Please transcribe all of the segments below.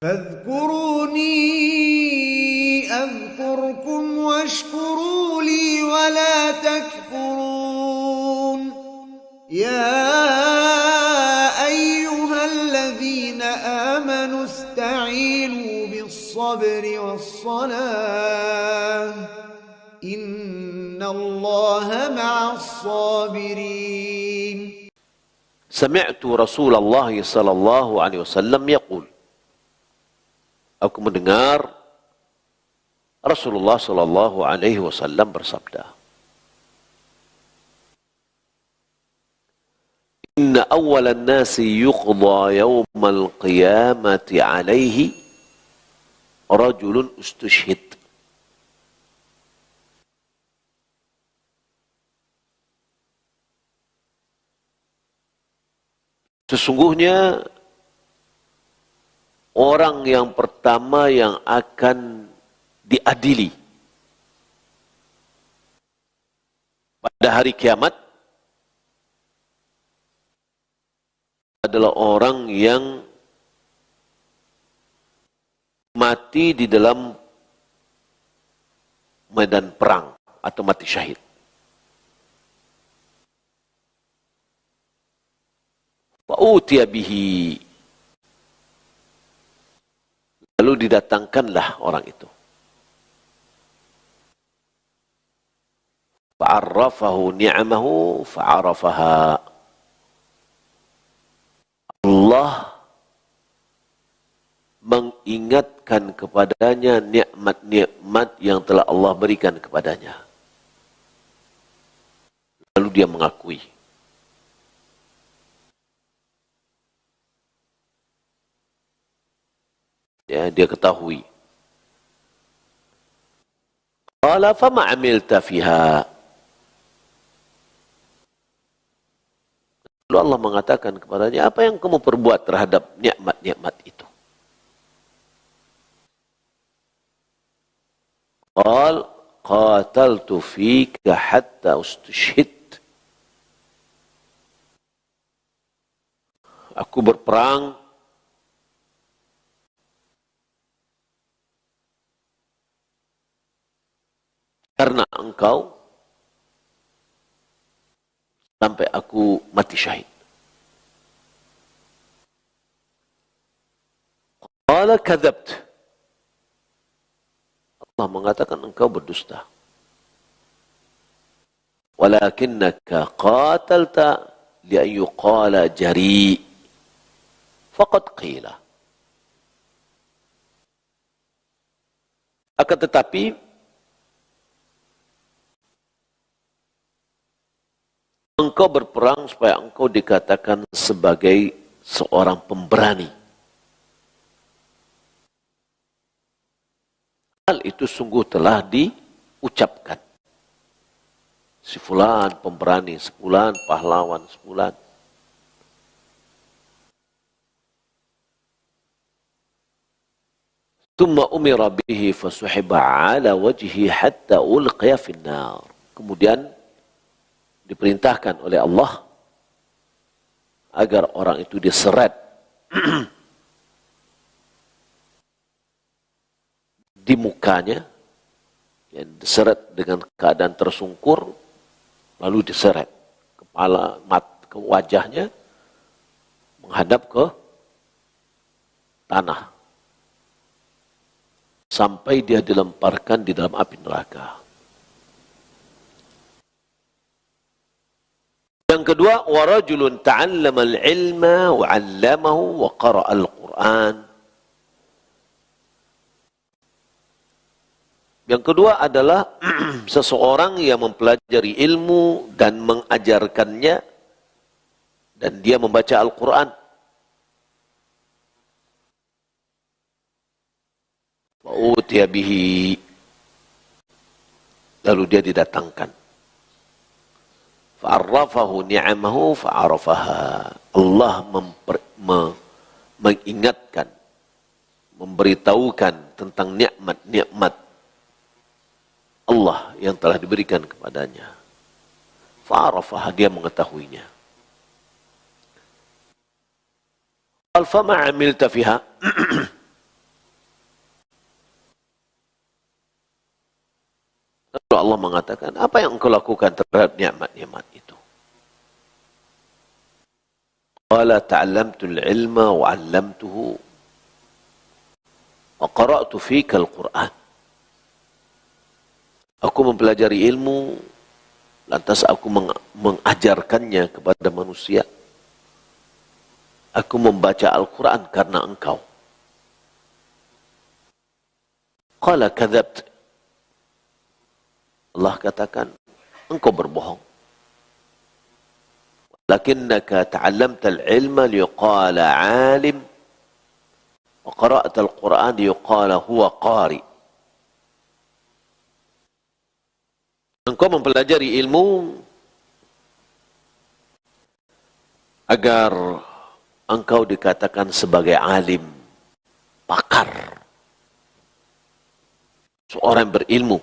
فاذكروني أذكركم واشكروا لي ولا تكفرون يا أيها الذين آمنوا استعينوا بالصبر والصلاة إن الله مع الصابرين. سمعت رسول الله صلى الله عليه وسلم يقول, aku mendengar Rasulullah sallallahu alaihi wasallam bersabda, Inna awwalan nasi yuqda yawmal qiyamati alaihi rajulun ustushhid. Sesungguhnya orang yang pertama yang akan diadili pada hari kiamat adalah orang yang mati di dalam medan perang atau mati syahid. Fa'utiya bihi, lalu didatangkanlah orang itu. Fa'arrafahu ni'amahu fa'arafaha. Allah mengingatkan kepadanya nikmat-nikmat yang telah Allah berikan kepadanya. Lalu dia mengakui. Ya, dia ketahui. Qala fama amilta fiha. Lalu Allah mengatakan kepadanya, apa yang kamu perbuat terhadap nikmat-nikmat itu? Qal qataltu fika hatta ustushhid. Aku berperang karena engkau sampai aku mati syahid. Qala kadzabt. Allah mengatakan engkau berdusta. Walakinnaka qatalta li an yuqala jari. Faqad qila. Akan tetapi engkau berperang supaya engkau dikatakan sebagai seorang pemberani. Hal itu sungguh telah diucapkan. Si fulan pemberani, sefulan pahlawan, sefulan. Thumma umira bihi fasuhiba ala wajhi hatta ulqiya finnar. Kemudian diperintahkan oleh Allah agar orang itu diseret di mukanya, ya, diseret dengan keadaan tersungkur, lalu diseret kepala, ke wajahnya menghadap ke tanah sampai dia dilemparkan di dalam api neraka. Yang kedua, warajulun ta'allama al-ilma wa 'allamahu wa qara'a al-Qur'an. Yang kedua adalah seseorang yang mempelajari ilmu dan mengajarkannya dan dia membaca Al-Qur'an. Wa utiya bihi, lalu dia didatangkan. Fa'arrafahu ni'amahu fa'arafaha. Allah mengingatkan, memberitahukan tentang nikmat-nikmat Allah yang telah diberikan kepadanya. Fa'arafaha, dia mengetahuinya. Qal fama 'amilta fiha. Allah mengatakan, apa yang engkau lakukan terhadap nikmat-nikmat itu? Qala ta'allamtul ilma wa 'allamtuhu wa qara'tu fika al-Qur'an. Aku mempelajari ilmu, lantas aku mengajarkannya kepada manusia. Aku membaca Al-Quran karena engkau. Qala kadzabt. Allah katakan, engkau berbohong. Lakinnaka ta'allamta al-ilma liqala 'alim wa qara'ta al-Quran liqala huwa qari. Engkau mempelajari ilmu agar engkau dikatakan sebagai alim, pakar, seorang berilmu.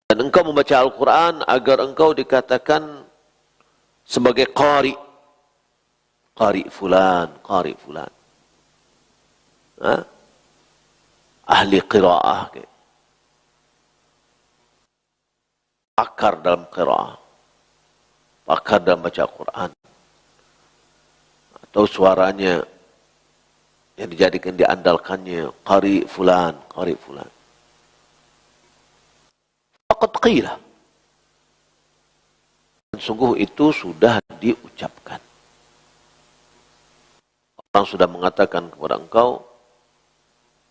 Dan engkau membaca Al-Quran agar engkau dikatakan sebagai qari. Qari fulan, qari fulan. Ahli qiraah. Pakar dalam qiraah. Pakar dalam baca Al-Quran. Atau suaranya yang dijadikan diandalkannya qari fulan, qari fulan. Faqad qila. Dan sungguh itu sudah diucapkan. Orang sudah mengatakan kepada engkau,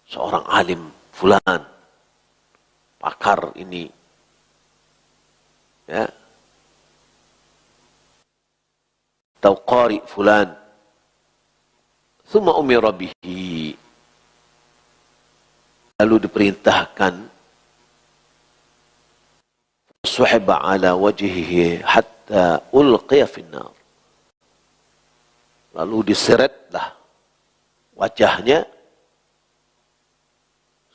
seorang alim fulan, pakar ini, ya, atau qari fulan. Thumma umira bihi. Lalu diperintahkan suhiba ala wajhihi hatta ulqiya finnar. Lalu diseretlah wajahnya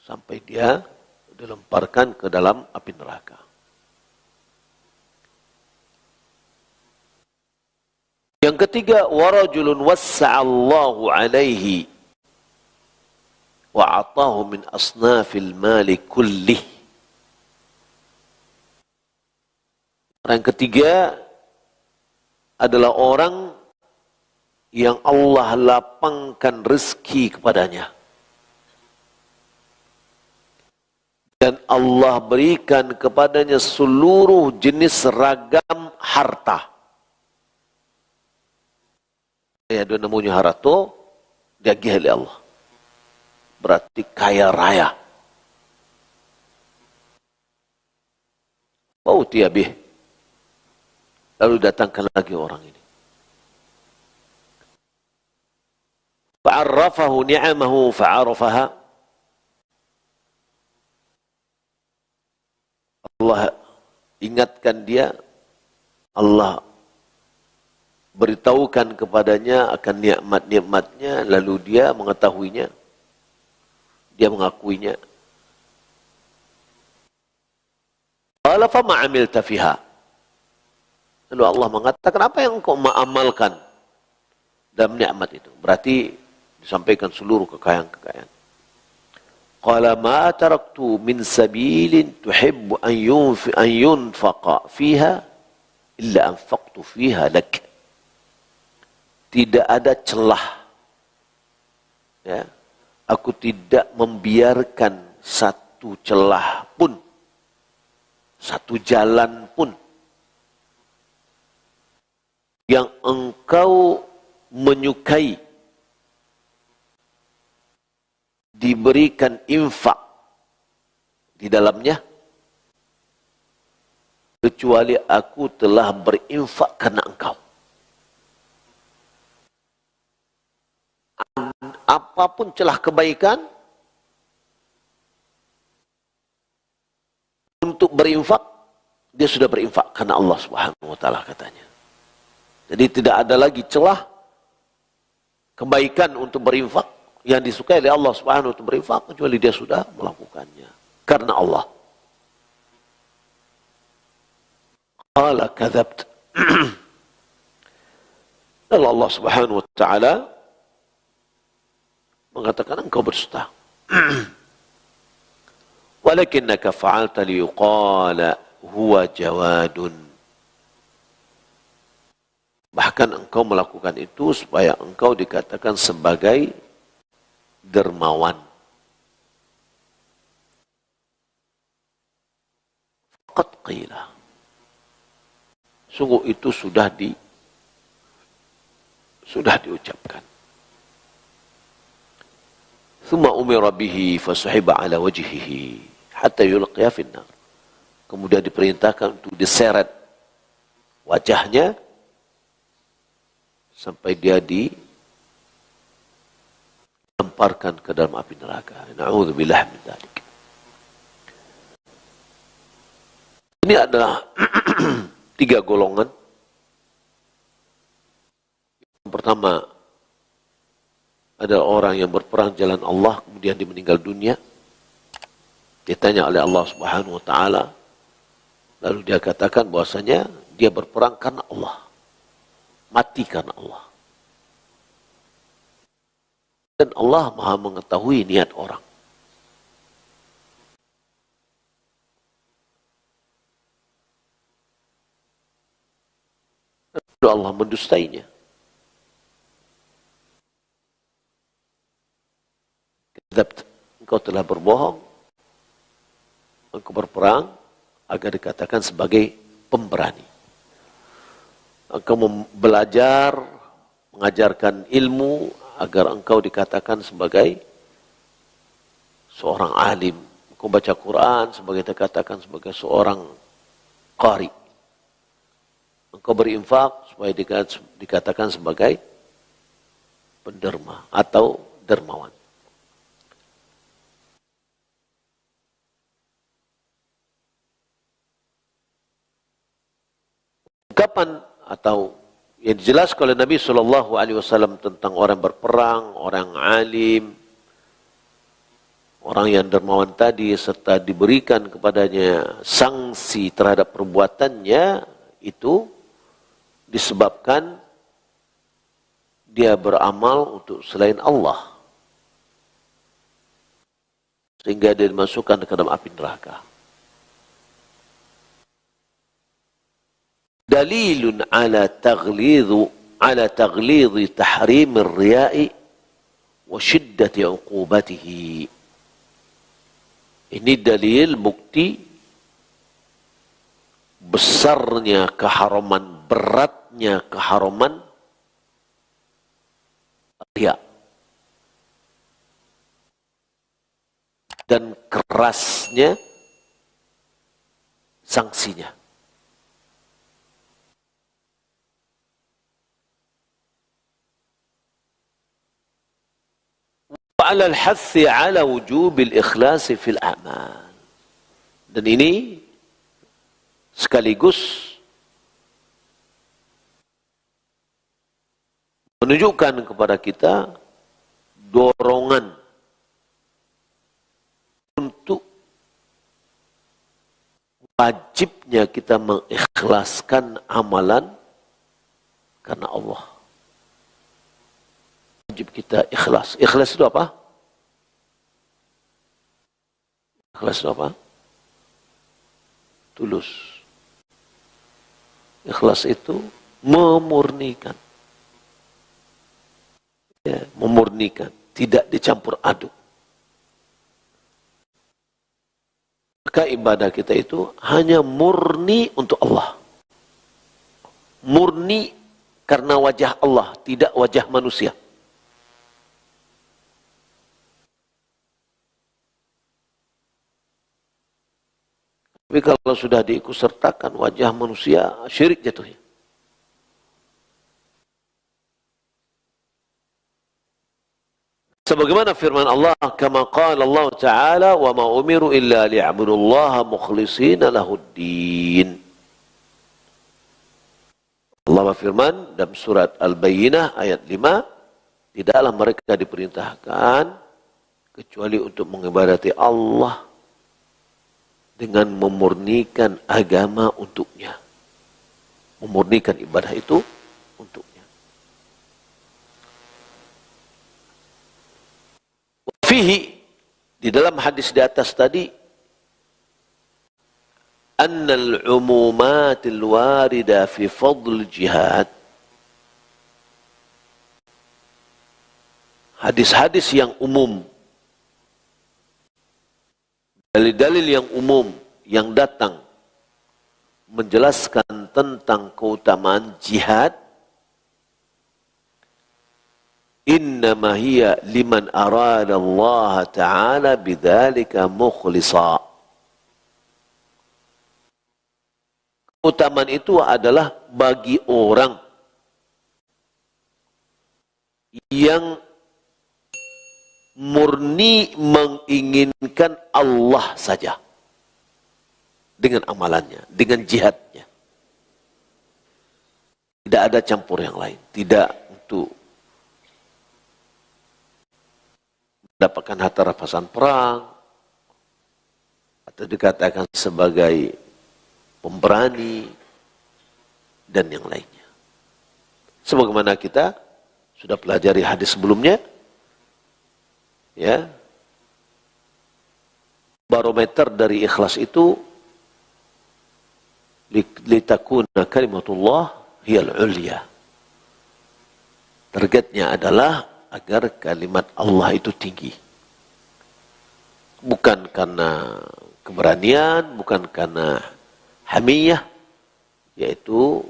sampai dia dilemparkan ke dalam api neraka. Yang ketiga, warajulun wassa'allahu alaihi wa atahu min asnafil mali kullih. Orang ketiga adalah orang yang Allah lapangkan rezeki kepadanya. Dan Allah berikan kepadanya seluruh jenis ragam harta. Ya, dia namanya harta, dia gihli Allah. Berarti kaya raya. Utiya bih. Lalu datangkan lagi orang ini. Fa'arrafahu ni'amahu fa'arafaha. Allah ingatkan dia, Allah beritahukan kepadanya akan nikmat-nikmatnya, lalu dia mengetahuinya, dia mengakuinya. Qala fama 'amilta fiha. Lalu Allah mengatakan, apa yang engkau amalkan dalam nikmat itu? Berarti disampaikan seluruh kekayaan-kekayaan. Qala ma taraktu min sabilin tuhibbu an yunfaqa fiha illa anfaqtu fiha lak. Tidak ada celah, ya, aku tidak membiarkan satu celah pun, satu jalan pun yang engkau menyukai diberikan infak di dalamnya, kecuali aku telah berinfak karena engkau. Apapun celah kebaikan untuk berinfak, dia sudah berinfak karena Allah Subhanahu wa taala, katanya. Jadi tidak ada lagi celah kebaikan untuk berinfak yang disukai oleh Allah Subhanahu wa taala untuk berinfak, kecuali dia sudah melakukannya karena Allah. Qala kadzabt. Lalu Allah Subhanahu wa taala mengatakan, engkau berdusta. walakinnaka fa'alta liyuqala huwa jawadun. Bahkan engkau melakukan itu supaya engkau dikatakan sebagai dermawan. Qad qila. Sungguh itu sudah diucapkan. Thumma umira bihi fasuhiba ala wajhihi hatta yulqiya finnar. Kemudian diperintahkan untuk diseret wajahnya sampai dia dilemparkan ke dalam api neraka. Na'udzubillah min dzalik. Ini adalah 3 golongan. Yang pertama adalah orang yang berperang jalan Allah kemudian dia meninggal dunia. Ditanya oleh Allah Subhanahu wa taala, lalu dia katakan bahwasanya dia berperang karena Allah. Mati karena Allah. Dan Allah Maha mengetahui niat orang. Lalu Allah mendustainya. Engkau telah berbohong, engkau berperang agar dikatakan sebagai pemberani. Engkau belajar, mengajarkan ilmu agar engkau dikatakan sebagai seorang alim. Engkau baca Quran sebagai dikatakan sebagai seorang qari. Engkau berinfak supaya dikatakan sebagai penderma atau dermawan. Kapan atau yang dijelaskan oleh Nabi SAW tentang orang berperang, orang alim, orang yang dermawan tadi, serta diberikan kepadanya sanksi terhadap perbuatannya, itu disebabkan dia beramal untuk selain Allah, sehingga dia dimasukkan ke dalam api neraka. Dalilun ala taghlidhi tahrim ar-riya'i wa shiddati 'uqubatihi. Ini dalil bukti besarnya keharaman, beratnya keharaman riya dan kerasnya sanksinya. Ala al-hathi ala wujubil ikhlasi fil a'mal. Dan ini sekaligus menunjukkan kepada kita dorongan untuk wajibnya kita mengikhlaskan amalan karena Allah. Wajib kita ikhlas. Ikhlas itu apa? Ikhlas itu apa? Tulus. Ikhlas itu memurnikan. Ya, memurnikan. Tidak dicampur aduk. Maka ibadah kita itu hanya murni untuk Allah. Murni karena wajah Allah, tidak wajah manusia. Tapi kalau sudah diikutsertakan wajah manusia, syirik jatuhnya. Sebagaimana firman Allah, kama qala Allah Ta'ala, wa ma umiru illa liya'budullaha mukhlishina lahuddin. Allah berfirman dalam surat Al-Bayyinah ayat 5, tidaklah mereka diperintahkan kecuali untuk mengibadati Allah dengan memurnikan agama untuknya. Memurnikan ibadah itu untuknya. Fihi, di dalam hadis di atas tadi, annal umumatil warida fi fadl jihad, hadis-hadis yang umum, dalil-dalil yang umum yang datang menjelaskan tentang keutamaan jihad, innama hiya liman arada Allah Ta'ala bidzalika mukhlisa. Keutamaan itu adalah bagi orang yang murni menginginkan Allah saja dengan amalannya, dengan jihadnya. Tidak ada campur yang lain, tidak untuk mendapatkan harta rampasan perang atau dikatakan sebagai pemberani dan yang lainnya. Sebagaimana kita sudah pelajari hadis sebelumnya, ya, barometer dari ikhlas itu litakuna kalimatullah hiyal ulya. Targetnya adalah agar kalimat Allah itu tinggi. Bukan karena keberanian, bukan karena hamiyah, yaitu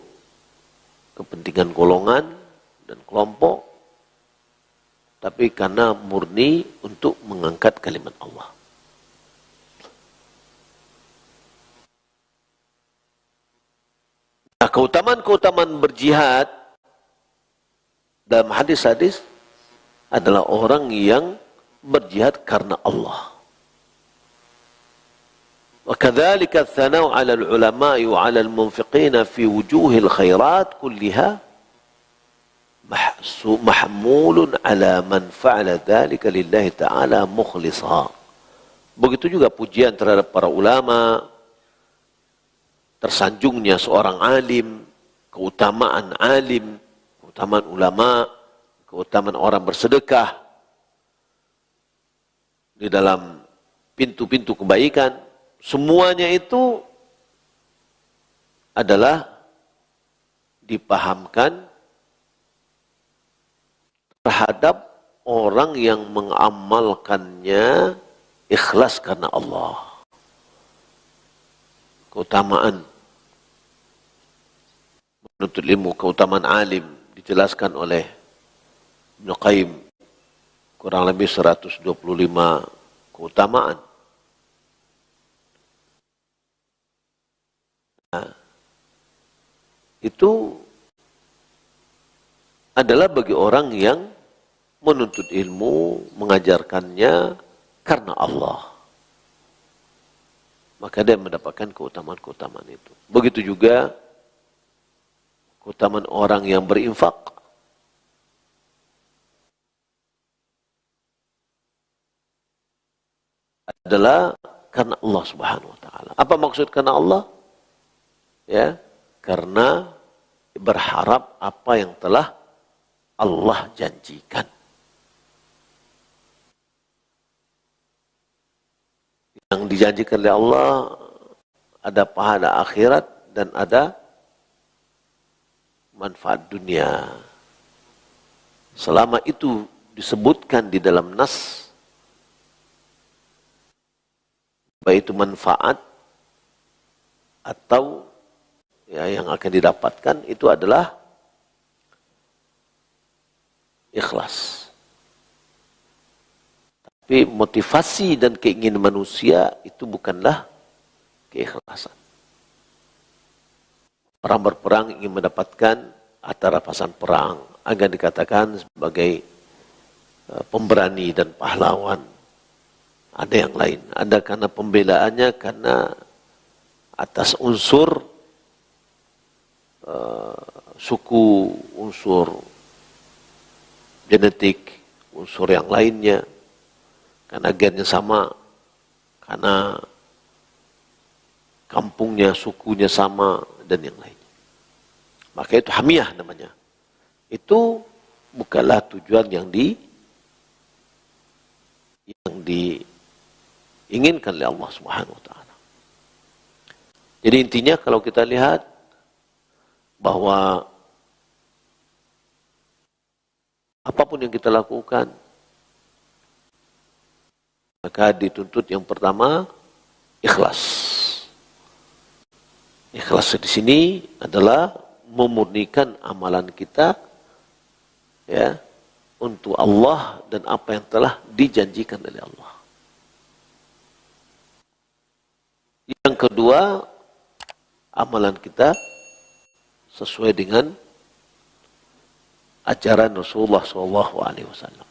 kepentingan golongan dan kelompok, tapi karena murni untuk mengangkat kalimat Allah. Nah, keutamaan-keutamaan berjihad dalam hadis-hadis adalah orang yang berjihad karena Allah. Wa kadzalika tsanau 'ala al-ulama'i wa 'ala al-munfiqina fi wujuhil khairat kulliha mahmulun 'ala man fa'ala dzalika lillahi ta'ala mukhlisa. Begitu juga pujian terhadap para ulama, tersanjungnya seorang alim, keutamaan alim, keutamaan ulama, keutamaan orang bersedekah di dalam pintu-pintu kebaikan, semuanya itu adalah dipahamkan terhadap orang yang mengamalkannya ikhlas karena Allah. Keutamaan menuntut ilmu, keutamaan alim dijelaskan oleh Ibnu Qayyim, kurang lebih 125 keutamaan. Nah, itu adalah bagi orang yang menuntut ilmu, mengajarkannya karena Allah. Maka dia mendapatkan keutamaan-keutamaan itu. Begitu juga keutamaan orang yang berinfak. Adalah karena Allah Subhanahu wa taala. Apa maksud karena Allah? Ya, karena berharap apa yang telah Allah janjikan. Yang dijanjikan oleh Allah ada pahala akhirat dan ada manfaat dunia. Selama itu disebutkan di dalam nas, baik itu manfaat atau ya yang akan didapatkan, itu adalah ikhlas. Tapi motivasi dan keinginan manusia itu bukanlah keikhlasan. Orang berperang ingin mendapatkan harta rampasan perang agar dikatakan sebagai pemberani dan pahlawan. Ada yang lain, ada karena pembelaannya karena atas unsur suku, unsur genetik, unsur yang lainnya, karena gennya sama, karena kampungnya, sukunya sama, dan yang lainnya. Maka itu hamiyah namanya. Itu bukanlah tujuan yang diinginkan oleh Allah Subhanahu wa taala. Jadi intinya kalau kita lihat bahwa apapun yang kita lakukan, maka dituntut yang pertama ikhlas. Ikhlas di sini adalah memurnikan amalan kita ya untuk Allah dan apa yang telah dijanjikan oleh Allah. Yang kedua, amalan kita sesuai dengan ajaran Rasulullah SAW.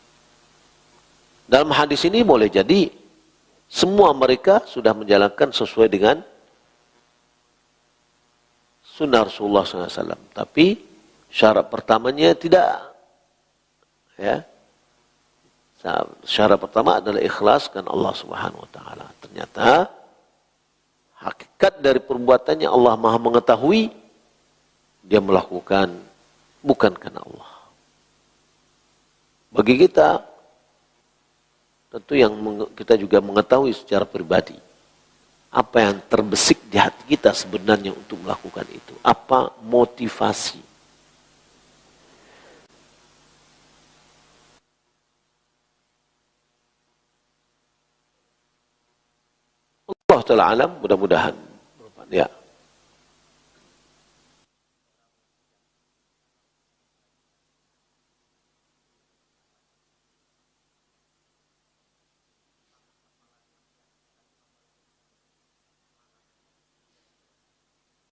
Dalam hadis ini boleh jadi semua mereka sudah menjalankan sesuai dengan sunnah Rasulullah SAW. Tapi syarat pertamanya tidak. Ya. Syarat pertama adalah ikhlas karena Allah Subhanahu Wa Taala. Ternyata hakikat dari perbuatannya Allah Maha mengetahui, dia melakukan bukan karena Allah. Bagi kita, tentu yang kita juga mengetahui secara pribadi, apa yang terbesik di hati kita sebenarnya untuk melakukan itu. Apa motivasi? Allah Ta'ala alam, mudah-mudahan. Ya.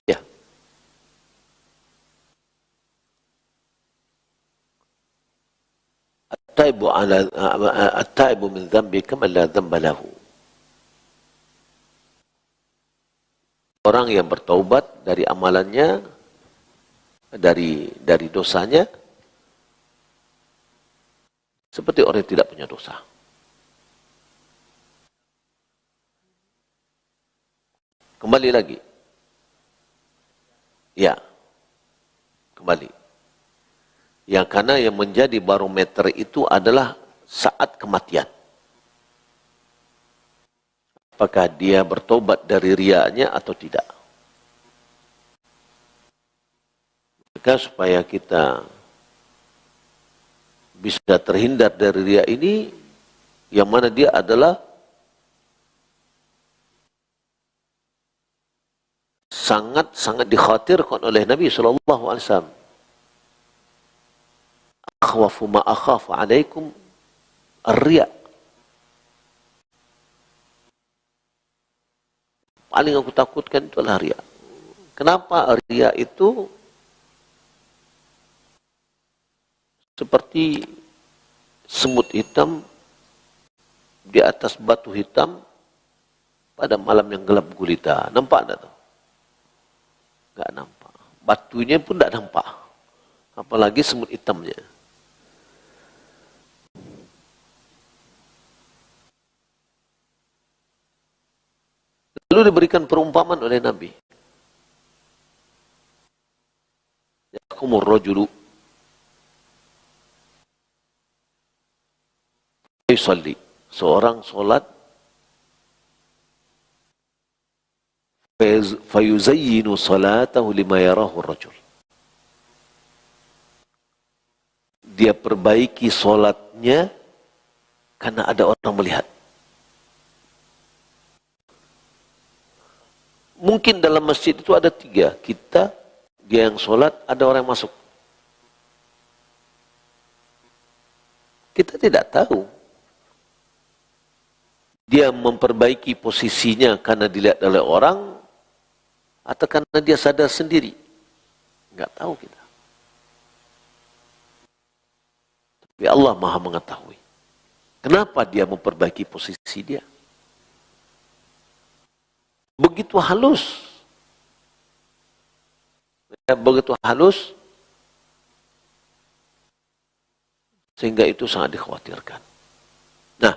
Ya. At-taibu min dzambi kama la dzamba lahu. Orang yang bertaubat dari amalannya, dari dosanya, seperti orang yang tidak punya dosa. Kembali lagi. Ya, kembali. Yang karena yang menjadi barometer itu adalah saat kematian. Apakah dia bertobat dari riaknya atau tidak? Maka supaya kita bisa terhindar dari riak ini, yang mana dia adalah sangat-sangat dikhawatirkan oleh Nabi SAW. Akhwafu ma akhafu alaikum ar-riya. Paling aku takutkan itu adalah riya. Kenapa riya itu seperti semut hitam di atas batu hitam pada malam yang gelap gulita. Nampak tak tuh? Enggak nampak. Batunya pun tak nampak. Apalagi semut hitamnya. Lalu diberikan perumpamaan oleh Nabi. Yakumur rajulu yusalli. Seorang solat fayuzayyinu salatahu lima yarahu rajul. Dia perbaiki solatnya karena ada orang melihat. Mungkin dalam masjid itu ada 3. Kita, dia yang sholat, ada orang yang masuk. Kita tidak tahu. Dia memperbaiki posisinya karena dilihat oleh orang, atau karena dia sadar sendiri. Enggak tahu kita. Tapi Allah Maha mengetahui. Kenapa dia memperbaiki posisi dia? Begitu halus. Begitu halus. Sehingga itu sangat dikhawatirkan. Nah,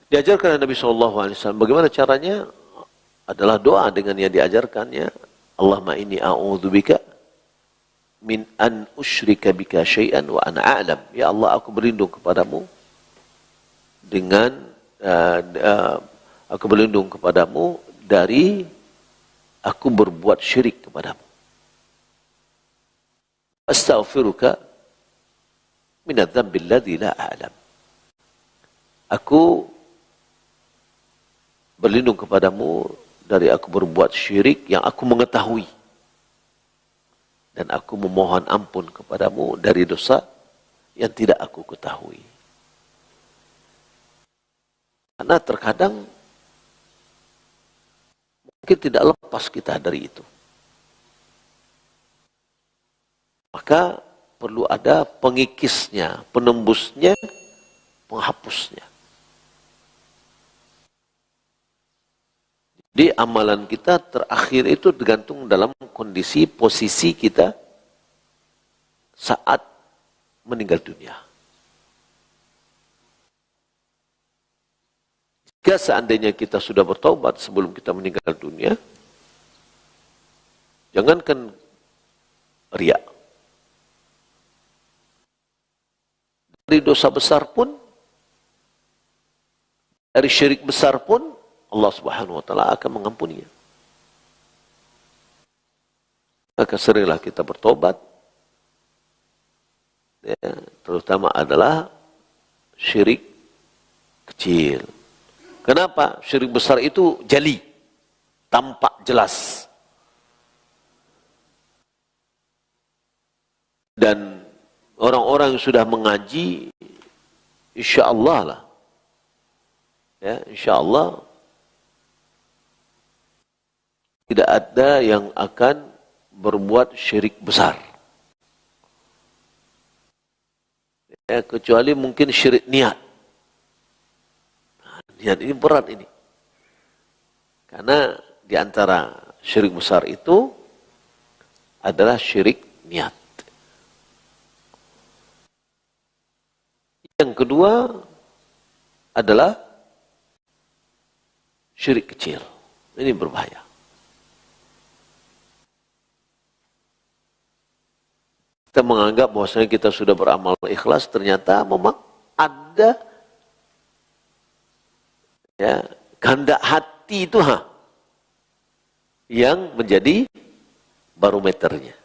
diajarkan oleh Nabi SAW. Bagaimana caranya? Adalah doa dengan yang diajarkannya. Allahumma inni a'udzubika min an usyrika bika syai'an wa ana a'lam. Ya Allah, aku berlindung kepadamu dengan aku berlindung kepadamu dari aku berbuat syirik kepadamu. Astaghfiruka minadz-dzambi alladzi la a'lam. Aku berlindung kepadamu dari aku berbuat syirik yang aku mengetahui. Dan aku memohon ampun kepadamu dari dosa yang tidak aku ketahui. Karena terkadang mungkin tidak lepas kita dari itu. Maka perlu ada pengikisnya, penembusnya, penghapusnya. Jadi amalan kita terakhir itu tergantung dalam kondisi posisi kita saat meninggal dunia. Jika seandainya kita sudah bertaubat sebelum kita meninggal dunia, jangankan riya. Dari dosa besar pun, dari syirik besar pun, Allah Subhanahu wa Ta'ala akan mengampuninya. Maka seringlah kita bertobat, ya, terutama adalah syirik kecil. Kenapa? Syirik besar itu jali, tampak jelas. Dan orang-orang yang sudah mengaji, insya Allah lah, ya, insya Allah tidak ada yang akan berbuat syirik besar. Ya, kecuali mungkin syirik niat. Nah, niat ini berat ini. Karena di antara syirik besar itu adalah syirik niat. Yang kedua adalah syirik kecil. Ini berbahaya. Kita menganggap bahwasanya kita sudah beramal ikhlas, ternyata memang ada ya kehendak hati itu yang menjadi barometernya.